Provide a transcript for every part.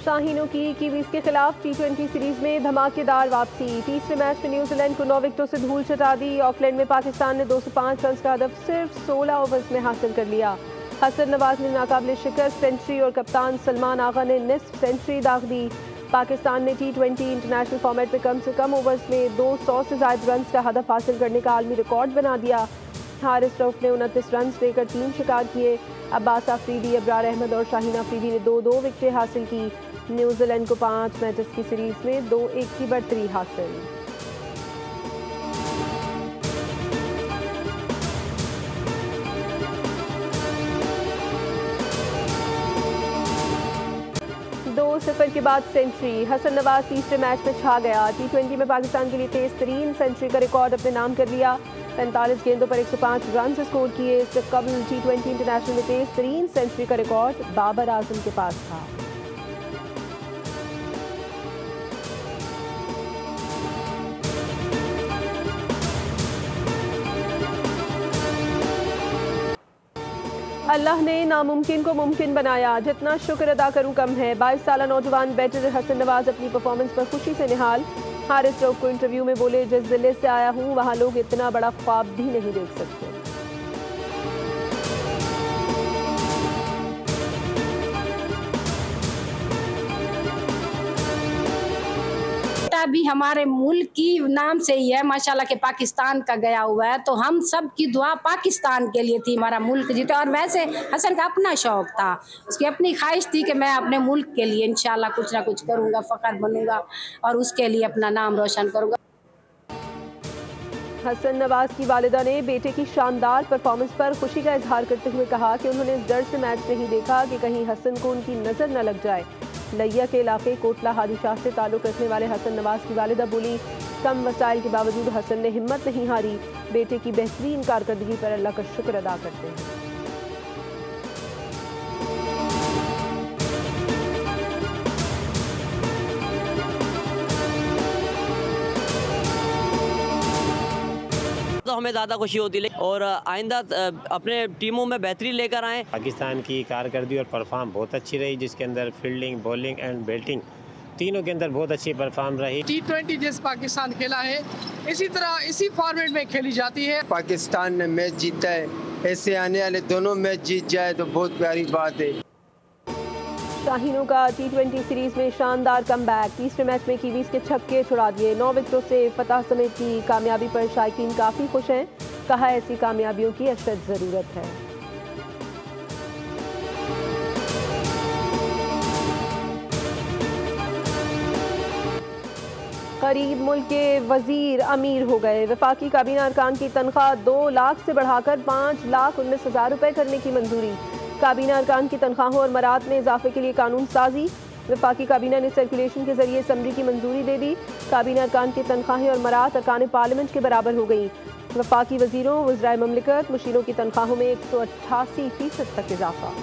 शाहीनों की कीवीज के खिलाफ T20 सीरीज में धमाकेदार वापसी। तीसरे मैच में न्यूजीलैंड को 9 विकेटों से धूल चटा दी। ऑकलैंड में पाकिस्तान ने 205 रन का हदफ सिर्फ 16 ओवर्स में हासिल कर लिया। हसन नवाज ने नाकाबिले शिकस्त सेंचुरी और कप्तान सलमान आगा ने निस्फ सेंचुरी दाग दी। पाकिस्तान ने T20 इंटरनेशनल फॉर्मेट में कम से कम ओवर्स में 200 से ज्यादा रन का हदफ हासिल करने का आलमी रिकॉर्ड बना दिया। हारिस रऊफ ने 29 रन लेकर 3 शिकार किए। अब्बास अफरीदी, अबरार अहमद और शाहीन अफरीदी ने 2-2 विकेटें हासिल की। न्यूजीलैंड को 5 मैचेस की सीरीज में 2-1 की बढ़तरी हासिल। दो 0 के बाद सेंचुरी। हसन नवाज तीसरे मैच में छा गया। T20 में पाकिस्तान के लिए तेज तरीन सेंचुरी का रिकॉर्ड अपने नाम कर लिया। 45 गेंदों पर 105 रन स्कोर किए। इससे कबल T20 इंटरनेशनल में तेज तरीन सेंचुरी का रिकॉर्ड बाबर आजम के पास था। अल्लाह ने नामुमकिन को मुमकिन बनाया, जितना शुक्र अदा करूं कम है। 22 साला नौजवान बैटर हसन नवाज अपनी परफॉर्मेंस पर खुशी से निहाल। हारिस रऊफ को इंटरव्यू में बोले, जिस जिले से आया हूं वहां लोग इतना बड़ा ख्वाब भी नहीं देख सकते। भी हमारे मुल्क की नाम से ही है माशाल्लाह के पाकिस्तान का गया हुआ है, तो हम सब की दुआ पाकिस्तान के लिए थी, हमारा मुल्क जीते। और वैसे हसन का अपना शौक था, उसकी अपनी ख्वाहिश थी कि मैं अपने मुल्क के लिए इंशाल्लाह कुछ ना कुछ करूंगा, फ़ख्र बनूंगा और उसके लिए अपना नाम रोशन करूंगा। हसन नवाज की वालिदा ने बेटे की शानदार परफॉर्मेंस पर खुशी का इजहार करते हुए कहा कि उन्होंने इस डर से मैच नहीं देखा कि कहीं हसन को उनकी नज़र न लग जाए। लिया के इलाके कोटला हादीशाह से ताल्लुक़ रखने वाले हसन नवाज की वालिदा बोली, कम वसाइल के बावजूद हसन ने हिम्मत नहीं हारी। बेटे की बेहतरीन कारकर्दगी पर अल्लाह का शुक्र अदा करते हैं। तो हमें ज़्यादा खुशी होती है और आइंदा अपने टीमों में बेहतरी लेकर आएँ। पाकिस्तान की कारकर्दगी और परफॉर्म बहुत अच्छी रही, जिसके अंदर फील्डिंग, बॉलिंग एंड बैटिंग तीनों के अंदर बहुत अच्छी परफॉर्म रही। T20 जैसे पाकिस्तान खेला है, इसी तरह इसी फॉर्मेट में खेली जाती है। पाकिस्तान ने मैच जीता है, ऐसे आने वाले दोनों मैच जीत जाए तो बहुत प्यारी बात है। शाहीनों का T20 सीरीज में शानदार कमबैक। तीसरे मैच में कीवीज के छक्के छुड़ा दिए। 9 विकेटों से फतह समेत की कामयाबी पर शायकीन काफ़ी खुश हैं। कहा, ऐसी कामयाबियों की अशद ज़रूरत है। करीब मुल्क के वजीर अमीर हो गए। वफाकी काबीना अरकान की तनख्वाह 2 लाख से बढ़ाकर 5,19,000 रुपये करने की मंजूरी। काबीना अरकान की तनख्वाहों और मरात में इजाफे के लिए कानून साजी। वफाकी काबीना ने सर्कुलेशन के जरिए असम्बली की मंजूरी दे दी। काबीना अरकान की तनख्वाहें और मरात अरकान पार्लियामेंट के बराबर हो गई। वफाकी वजीरों, वज़राए ममलिकत, मुशीरों की तनख्वाहों में 188% तक इजाफा।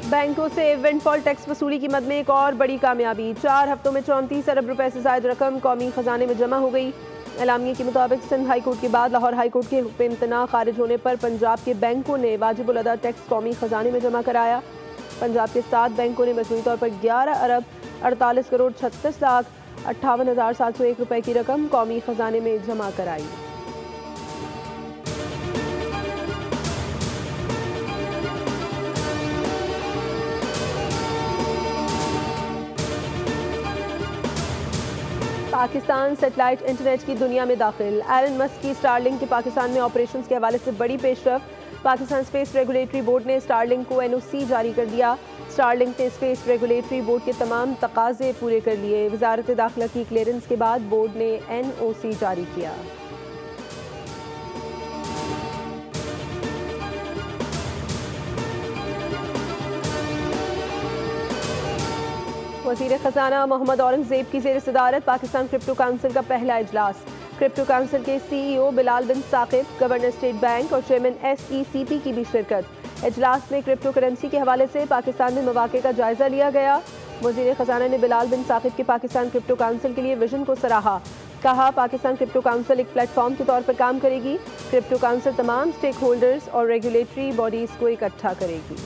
बैंकों से विंडफॉल टैक्स वसूली की मद में एक और बड़ी कामयाबी। 4 हफ्तों में 34 अरब रुपए से ज्यादा रकम कौमी खजाने में जमा हो गई। एलामिया के मुताबिक सिंध हाई कोर्ट के बाद लाहौर हाई कोर्ट के हुक्म इम्तना खारिज होने पर पंजाब के बैंकों ने वाजिबुल अदा टैक्स कौमी खजाने में जमा कराया। पंजाब के 7 बैंकों ने मजमूई तौर पर 11 अरब 48 करोड़ 36 लाख 58,701 रुपए की रकम कौमी खजाने में जमा कराई। पाकिस्तान सैटेलाइट इंटरनेट की दुनिया में दाखिल। एलन मस्क की स्टारलिंक के पाकिस्तान में ऑपरेशंस के हवाले से बड़ी पेशरफ। पाकिस्तान स्पेस रेगुलेटरी बोर्ड ने स्टारलिंक को NOC जारी कर दिया। स्टारलिंक ने स्पेस रेगुलेटरी बोर्ड के तमाम तकाजे पूरे कर लिए। वजारत दाखिला की क्लियरेंस के बाद बोर्ड ने NOC जारी किया। वज़ीर ख़ज़ाना मोहम्मद औरंगज़ेब की ज़ेर सदारत पाकिस्तान क्रिप्टो काउंसिल का पहला इजलास। क्रिप्टो काउंसिल के CEO बिलाल बिन साकिब, गवर्नर स्टेट बैंक और चेयरमैन SECP की भी शिरकत। इजलास में क्रिप्टो करेंसी के हवाले से पाकिस्तान में मौक़े का जायज़ा लिया गया। वज़ीर ख़जाना ने बिलाल बिन साकिब के पाकिस्तान क्रिप्टो काउंसिल के लिए विजन को सराहा। कहा, पाकिस्तान क्रिप्टो काउंसिल एक प्लेटफॉर्म के तौर पर काम करेगी। क्रिप्टो काउंसिल तमाम स्टेक होल्डर्स और रेगुलेटरी बॉडीज़ को इकट्ठा करेगी।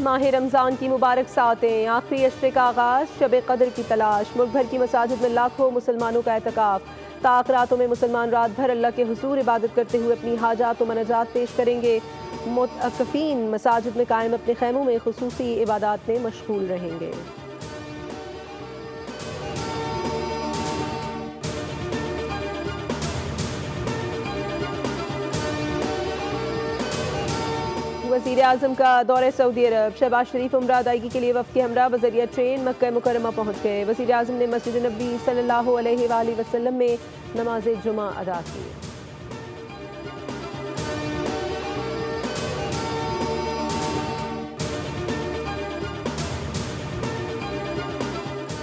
माह रमज़ान की मुबारक सातें, आखिरी अशरे का आगाज़, शब कदर की तलाश। मुल्क भर की मसाजिद में लाखों मुसलमानों का एतकाफ़। ताक़रातों में मुसलमान रात भर अल्लाह के हुज़ूर इबादत करते हुए अपनी हाजात व मनाजात पेश करेंगे। मुतअक्किफ़ीन मसाजिद में कायम अपने खैमों में खुसूसी इबादात में मशगूल रहेंगे। वज़ीर आज़म का दौरे सऊदी अरब। शहबाज शरीफ उम्रा अदायगी के लिए वफ़द के हमरा बज़रिया ट्रेन मक्का मुकर्रमा पहुँच गए। वज़ीर आज़म ने मस्जिद नबी सल्लल्लाहु अलैहि वसल्लम में नमाज जुमा अदा की।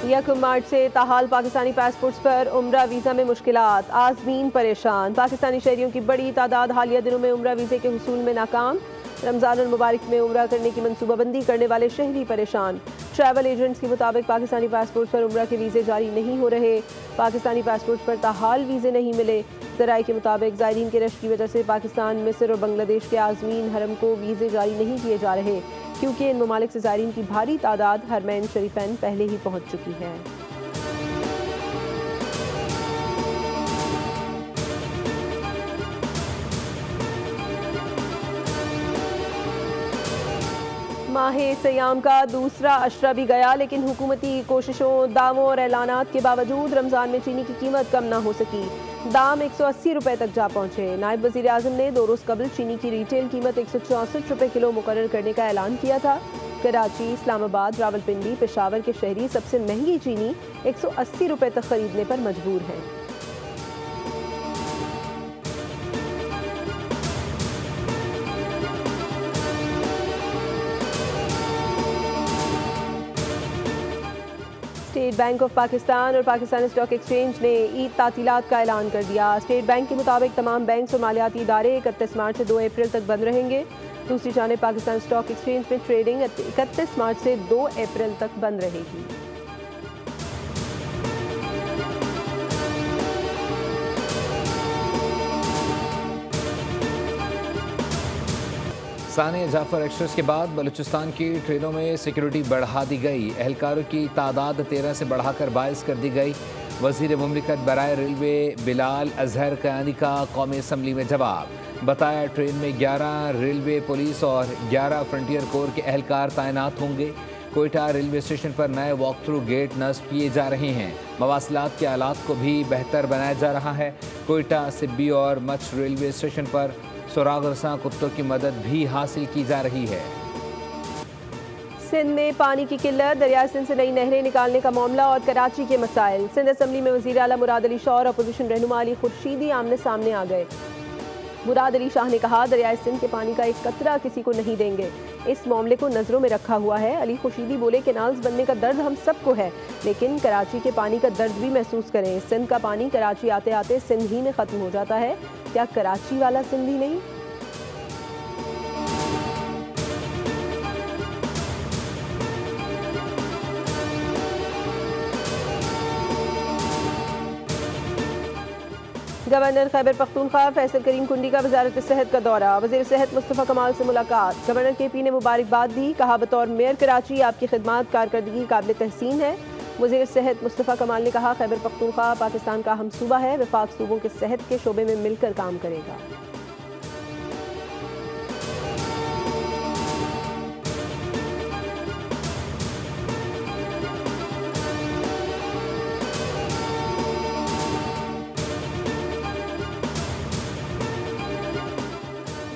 यकम मार्च से ताहाल पाकिस्तानी पासपोर्ट्स पर उम्रा वीज़ा में मुश्किलात, आज़मीन परेशान। पाकिस्तानी शहरियों की बड़ी तादाद हालिया दिनों में उम्रा वीज़े के हुसूल में नाकाम। रमज़ान और मुबारक में उम्रा करने की मनसूबाबंदी करने वाले शहरी परेशान। ट्रैवल एजेंट्स के मुताबिक पाकिस्तानी पासपोर्ट पर उम्रा के वीज़े जारी नहीं हो रहे। पाकिस्तानी पासपोर्ट पर ताहाल वीज़े नहीं मिले। ज़राए के मुताबिक ज़ायरीन के रश की वजह से पाकिस्तान, मिस्र और बांग्लादेश के आज़मीन हरम को वीज़े जारी नहीं किए जा रहे, क्योंकि इन ममालिक से ज़ायरीन की भारी तादाद हरमैन शरीफैन पहले ही पहुँच चुकी है। माह सयाम का दूसरा अशरा भी गया, लेकिन हुकूमती कोशिशों, दावों और ऐलानात के बावजूद रमज़ान में चीनी की कीमत कम ना हो सकी। दाम 180 रुपये तक जा पहुँचे। नायब वज़ीर आज़म ने 2 रोज़ कबल चीनी की रिटेल कीमत 164 रुपये किलो मुकर्रर करने का ऐलान किया था। कराची, इस्लामाबाद, रावलपिंडी, पेशावर के शहरी सबसे महंगी चीनी 180 रुपये तक खरीदने पर मजबूर हैं। स्टेट बैंक ऑफ पाकिस्तान और पाकिस्तान स्टॉक एक्सचेंज ने ईद तातीलात का ऐलान कर दिया। स्टेट बैंक के मुताबिक तमाम बैंक और मालियाती इदारे 31 मार्च से 2 अप्रैल तक बंद रहेंगे। दूसरी जानिब पाकिस्तान स्टॉक एक्सचेंज में ट्रेडिंग 31 मार्च से 2 अप्रैल तक बंद रहेगी। सानिया जाफर एक्सप्रेस के बाद बलूचिस्तान की ट्रेनों में सिक्योरिटी बढ़ा दी गई। एहलकारों की तादाद 13 से बढ़ाकर 22 कर दी गई। वज़ीर मुमलिकत बराए रेलवे बिलाल अजहर कयानी का कौमी असम्बली में जवाब। बताया, ट्रेन में 11 रेलवे पुलिस और 11 फ्रंटियर कोर के एहलकार तैनात होंगे। कोयटा रेलवे स्टेशन पर नए वॉक थ्रू गेट नस्ब किए जा रहे हैं। मवासिलात के आलात को भी बेहतर बनाया जा रहा है। कोयटा, सिब्बी और मच रेलवे स्टेशन पर सुराग रसां कुत्तों की मदद भी हासिल की जा रही है। सिंध में पानी की किल्लत, दरिया सिंध से नई नहरें निकालने का मामला और कराची के मसाइल। सिंध असम्बली में वज़ीर आला मुराद अली शाह और अपोजिशन रहनुमा अली खुर्शीदी आमने सामने आ गए। मुराद अली शाह ने कहा, दरियाए सिंध के पानी का एक कतरा किसी को नहीं देंगे। इस मामले को नज़रों में रखा हुआ है। अली खुर्शीदी बोले, कैनाल्स बनने का दर्द हम सबको है, लेकिन कराची के पानी का दर्द भी महसूस करें। सिंध का पानी कराची आते आते सिंध ही में ख़त्म हो जाता है, क्या कराची वाला सिंध ही नहीं? गवर्नर खैबर पख्तूनख्वा फैसल करीम कुंडी का वजारत सेहत का दौरा। वज़ीर सेहत मुस्तफ़ा कमाल से मुलाकात। गवर्नर KP ने मुबारकबाद दी। कहा, बतौर मेयर कराची आपकी खिदमत कारकर्दगी काबिल तहसीन है। वज़ीर सेहत मुस्तफ़ा कमाल ने कहा, खैबर पख्तूनख्वा पाकिस्तान का अहम सूबा है, वफाक सूबों के सेहत के शोबे में मिलकर काम करेगा।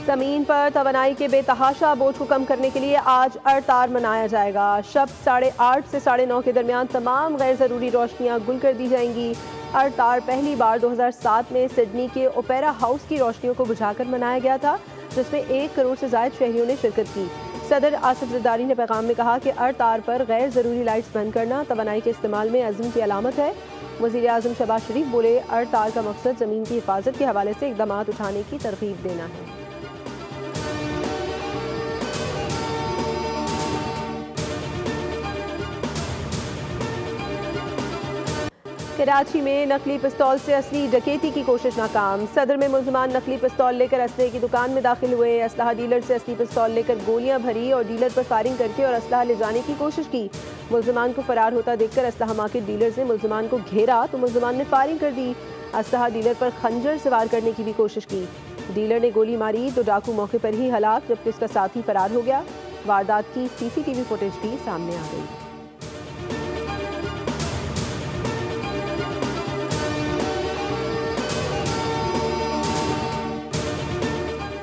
ज़मीन पर तवानाई के बेतहाशा बोझ को कम करने के लिए आज अरतार मनाया जाएगा। शब 8:30 से 9:30 के दरमियान तमाम गैर ज़रूरी रोशनियाँ गुल कर दी जाएंगी। अरतार पहली बार 2007 में सिडनी के ओपेरा हाउस की रोशनियों को बुझाकर मनाया गया था, जिसमें 1 करोड़ से ज़ायद शहरियों ने शिरकत की। सदर आसिफ जरदारी ने पैगाम में कहा कि तार पर गैर ज़रूरी लाइट्स बंद करना तवानाई के इस्तेमाल में अज़्म की अलामत है। वज़ीर आज़म शहबाज शरीफ बोले, तार का मकसद ज़मीन की हिफाजत के हवाले से इक़दाम उठाने की तरगीब देना है। कराची में नकली पिस्तौल से असली डकैती की कोशिश नाकाम। सदर में मुलजमान नकली पिस्तौल लेकर असलहे की दुकान में दाखिल हुए। असलहा डीलर से असली पिस्तौल लेकर गोलियां भरी और डीलर पर फायरिंग करके और असलहा ले जाने की कोशिश की। मुलजमान को फरार होता देखकर असलहा मार्केट डीलर्स ने मुलजमान को घेरा तो मुलजमान ने फायरिंग कर दी। असलहा डीलर पर खंजर से वार करने की भी कोशिश की। डीलर ने गोली मारी तो डाकू मौके पर ही हलाक, जबकि उसका साथी फरार हो गया। वारदात की CCTV फुटेज भी सामने आ गई।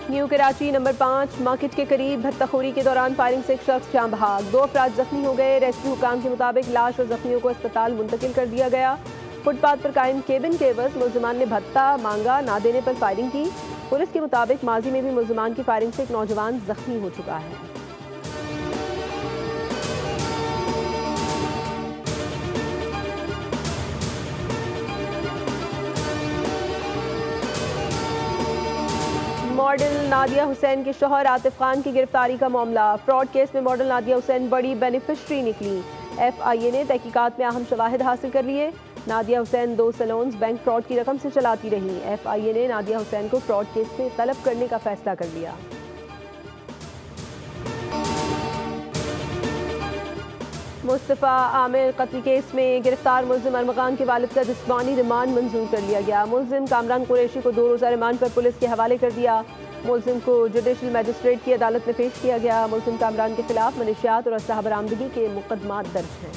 न्यू कराची नंबर 5 मार्केट के करीब भत्ताखोरी के दौरान फायरिंग से एक शख्स जान बहाक। 2 अफराद जख्मी हो गए। रेस्क्यू हुकाम के मुताबिक लाश और जख्मियों को अस्पताल मुंतकिल कर दिया गया। फुटपाथ पर कायम केबिन के एवज मुलजमान ने भत्ता मांगा, ना देने पर फायरिंग की। पुलिस के मुताबिक माजी में भी मुलजमान की फायरिंग से एक नौजवान जख्मी हो चुका है। मॉडल नादिया हुसैन के शौहर आतिफ खान की गिरफ्तारी का मामला। फ्रॉड केस में मॉडल नादिया हुसैन बड़ी बेनिफिशरी निकली। FIA ने तहकीकात में अहम शवाहिद हासिल कर लिए। Nadia Hussain 2 saloons bank fraud की रकम से चलाती रही। FIA ने नादिया हुसैन को फ्रॉड केस में तलब करने का फैसला कर लिया। मुस्तफ़ा आमिर कत्ल केस में गिरफ्तार मुलजिम अरमगान के वालिद का जिस्मानी रिमांड मंजूर कर लिया गया। मुलजिम कामरान कुरैशी को 2 रोज़ा रिमांड पर पुलिस के हवाले कर दिया। मुलजिम को जुडिशल मजिस्ट्रेट की अदालत में पेश किया गया। मुलजिम कामरान के खिलाफ मनशियात और असलहा बरामदगी के मुकदमात दर्ज हैं।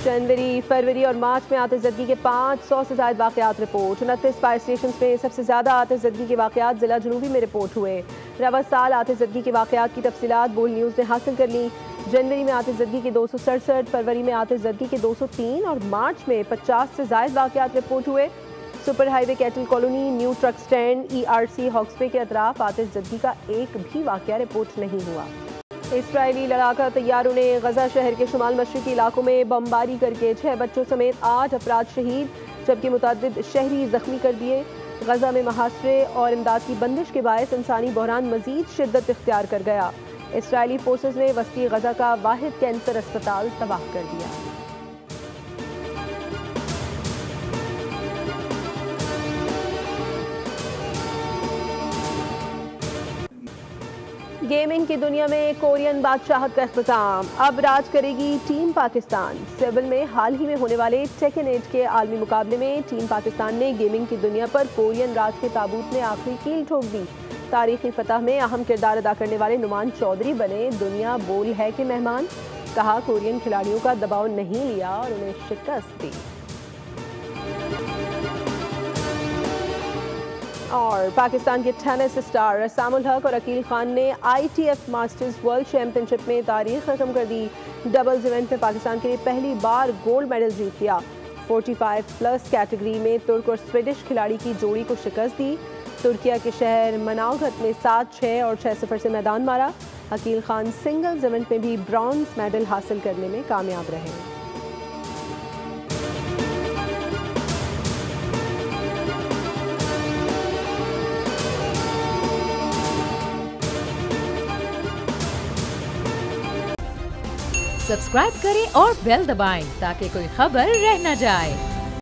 जनवरी, फरवरी और मार्च में आतिशज़दगी के 500 से ज़ायद वाक़यात रिपोर्ट। 29 फायर स्टेशन में सबसे ज़्यादा आतिशज़दगी के वाक़यात ज़िला जनूबी में रिपोर्ट हुए। रवा साल आतिशज़दगी के वाक़यात की तफसीलात बोल न्यूज़ ने हासिल कर ली। जनवरी में आतिशज़दगी के 267, फरवरी में आतिशज़दगी के 203 और मार्च में 50 से ज़ायद वाक़यात रिपोर्ट हुए। Super highway cattle colony, new truck stand, ERC हॉक्सवे के अतराफ आतिशज़दगी का एक भी वाक़या रिपोर्ट नहीं हुआ। इस्राइली लड़ाका तैयारों ने गजा शहर के शुमाल मशरिकी इलाकों में बमबारी करके 6 बच्चों समेत 8 अफराद शहीद, जबकि मुतअद्दिद शहरी जख्मी कर दिए। गजा में मुहासरे और इमदाद की बंदिश के बायस इंसानी बहरान मजीद शिद्दत इख्तियार कर गया। इस्राइली फोर्सेज ने वस्ती गजा का वाहिद कैंसर अस्पताल तबाह कर दिया। गेमिंग की दुनिया में कोरियन बादशाहत का इख्तिताम। अब राज करेगी टीम पाकिस्तान। सेवल में हाल ही में होने वाले टेकन 8 के आलमी मुकाबले में टीम पाकिस्तान ने गेमिंग की दुनिया पर कोरियन राज के ताबूत में आखिरी कील ठोक दी। तारीखी फतह में अहम किरदार अदा करने वाले नुमान चौधरी बने दुनिया बोल है के मेहमान। कहा, कोरियन खिलाड़ियों का दबाव नहीं लिया और उन्हें शिकस्त दी। और पाकिस्तान के टेनिस स्टार रसामुल हक और अकील खान ने ITF मास्टर्स वर्ल्ड चैंपियनशिप में तारीख रकम कर दी। डबल्स इवेंट में पाकिस्तान के लिए पहली बार गोल्ड मेडल जीत लिया। 45+ कैटेगरी में तुर्क और स्वीडिश खिलाड़ी की जोड़ी को शिकस्त दी। तुर्किया के शहर मनावघत में 7-6 और 6-0 से मैदान मारा। अकील खान सिंगल्स इवेंट में भी ब्रॉन्ज मेडल हासिल करने में कामयाब रहे। सब्सक्राइब करें और बेल दबाएं ताकि कोई खबर रह न जाए।